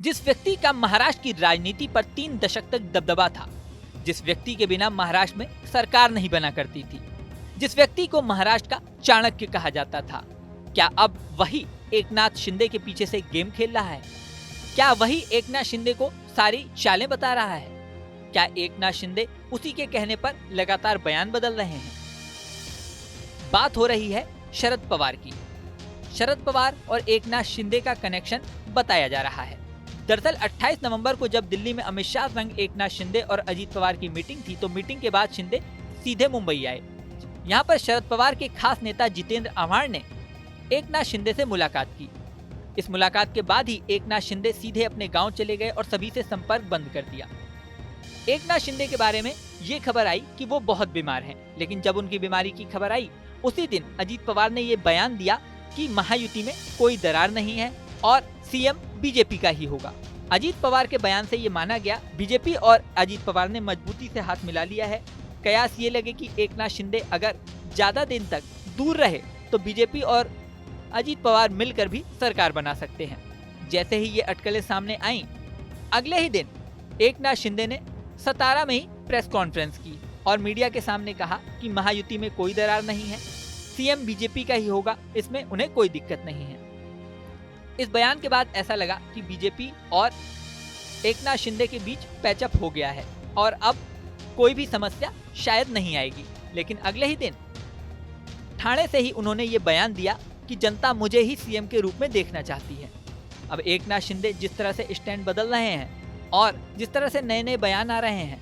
जिस व्यक्ति का महाराष्ट्र की राजनीति पर 3 दशक तक दबदबा था, जिस व्यक्ति के बिना महाराष्ट्र में सरकार नहीं बना करती थी, जिस व्यक्ति को महाराष्ट्र का चाणक्य कहा जाता था, क्या अब वही एकनाथ शिंदे के पीछे से गेम खेल रहा है? क्या वही एकनाथ शिंदे को सारी चालें बता रहा है? क्या एकनाथ शिंदे उसी के कहने पर लगातार बयान बदल रहे हैं? बात हो रही है शरद पवार की। शरद पवार और एकनाथ शिंदे का कनेक्शन बताया जा रहा है। दरअसल 28 नवंबर को जब दिल्ली में अमित शाह संग एकनाथ शिंदे और अजीत पवार की मीटिंग थी, तो मीटिंग के बाद शिंदे सीधे मुंबई आए। यहाँ पर शरद पवार के खास नेता जितेंद्र आव्हाड ने एकनाथ शिंदे से मुलाकात की। इस मुलाकात के बाद ही एकनाथ शिंदे सीधे अपने गांव चले गए और सभी से संपर्क बंद कर दिया। एकनाथ शिंदे के बारे में ये खबर आई कि वो बहुत बीमार हैं, लेकिन जब उनकी बीमारी की खबर आई, उसी दिन अजीत पवार ने ये बयान दिया कि महायुति में कोई दरार नहीं है और सीएम बीजेपी का ही होगा। अजीत पवार के बयान से ये माना गया बीजेपी और अजीत पवार ने मजबूती से हाथ मिला लिया है। कयास ये लगे कि एकनाथ शिंदे अगर ज्यादा दिन तक दूर रहे तो बीजेपी और अजीत पवार मिलकर भी सरकार बना सकते हैं। जैसे ही ये अटकलें सामने आईं, अगले ही दिन एकनाथ शिंदे ने सतारा में ही प्रेस कॉन्फ्रेंस की और मीडिया के सामने कहा कि महायुति में कोई दरार नहीं है, सीएम बीजेपी का ही होगा, इसमें उन्हें कोई दिक्कत नहीं है। इस बयान के बाद ऐसा लगा कि बीजेपी और एकनाथ शिंदे के बीच पैचअप हो गया है और अब कोई भी समस्या शायद नहीं आएगी। लेकिन अगले ही दिन ठाणे से ही उन्होंने ये बयान दिया कि जनता मुझे ही सीएम के रूप में देखना चाहती है। अब एकनाथ शिंदे जिस तरह से स्टैंड बदल रहे हैं और जिस तरह से नए नए बयान आ रहे हैं,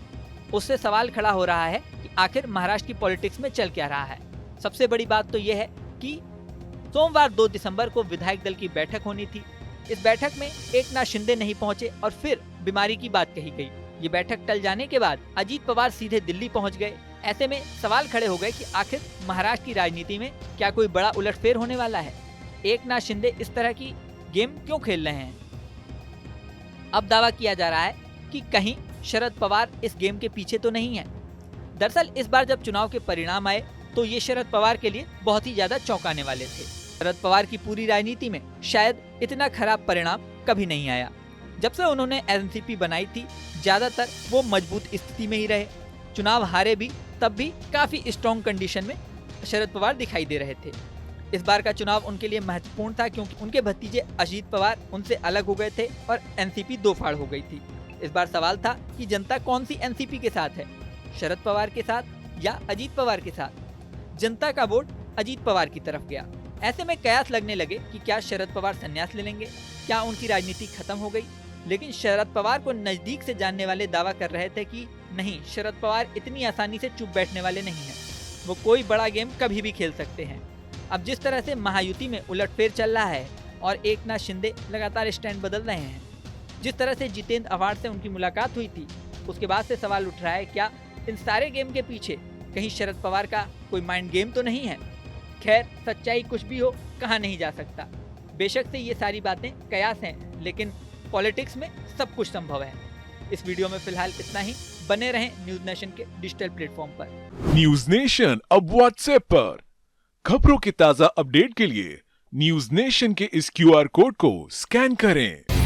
उससे सवाल खड़ा हो रहा है कि आखिर महाराष्ट्र की पॉलिटिक्स में चल क्या रहा है। सबसे बड़ी बात तो यह है कि सोमवार 2 दिसंबर को विधायक दल की बैठक होनी थी। इस बैठक में एकनाथ शिंदे नहीं पहुंचे और फिर बीमारी की बात कही गई। ये बैठक टल जाने के बाद अजीत पवार सीधे दिल्ली पहुंच गए। ऐसे में सवाल खड़े हो गए कि आखिर महाराष्ट्र की राजनीति में क्या कोई बड़ा उलटफेर होने वाला है? एकनाथ शिंदे इस तरह की गेम क्यों खेल रहे हैं? अब दावा किया जा रहा है कि कहीं शरद पवार इस गेम के पीछे तो नहीं है। दरअसल इस बार जब चुनाव के परिणाम आए तो ये शरद पवार के लिए बहुत ही ज्यादा चौंकाने वाले थे। शरद पवार की पूरी राजनीति में शायद इतना खराब परिणाम कभी नहीं आया। जब से उन्होंने एनसीपी बनाई थी, ज्यादातर वो मजबूत स्थिति में ही रहे। चुनाव हारे भी, तब भी काफी स्ट्रॉन्ग कंडीशन में शरद पवार दिखाई दे रहे थे। इस बार का चुनाव उनके लिए महत्वपूर्ण था क्योंकि उनके भतीजे अजीत पवार उनसे अलग हो गए थे और एनसीपी दो फाड़ हो गई थी। इस बार सवाल था कि जनता कौन सी एनसीपी के साथ है, शरद पवार के साथ या अजीत पवार के साथ। जनता का वोट अजीत पवार की तरफ गया। ऐसे में कयास लगने लगे कि क्या शरद पवार संन्यास ले लेंगे, क्या उनकी राजनीति खत्म हो गई। लेकिन शरद पवार को नजदीक से जानने वाले दावा कर रहे थे कि नहीं, शरद पवार इतनी आसानी से चुप बैठने वाले नहीं हैं। वो कोई बड़ा गेम कभी भी खेल सकते हैं। अब जिस तरह से महायुति में उलटफेर चल रहा है और एकनाथ शिंदे लगातार स्टैंड बदल रहे हैं, जिस तरह से जितेंद्र आव्हाड से उनकी मुलाकात हुई थी, उसके बाद से सवाल उठ रहा है क्या इन सारे गेम के पीछे कहीं शरद पवार का कोई माइंड गेम तो नहीं है। खैर, सच्चाई कुछ भी हो, कहा नहीं जा सकता। बेशक से ये सारी बातें कयास हैं, लेकिन पॉलिटिक्स में सब कुछ संभव है। इस वीडियो में फिलहाल इतना ही। बने रहें न्यूज नेशन के डिजिटल प्लेटफॉर्म पर। न्यूज नेशन अब व्हाट्सएप पर खबरों की ताजा अपडेट के लिए न्यूज नेशन के इस क्यूआर कोड को स्कैन करें।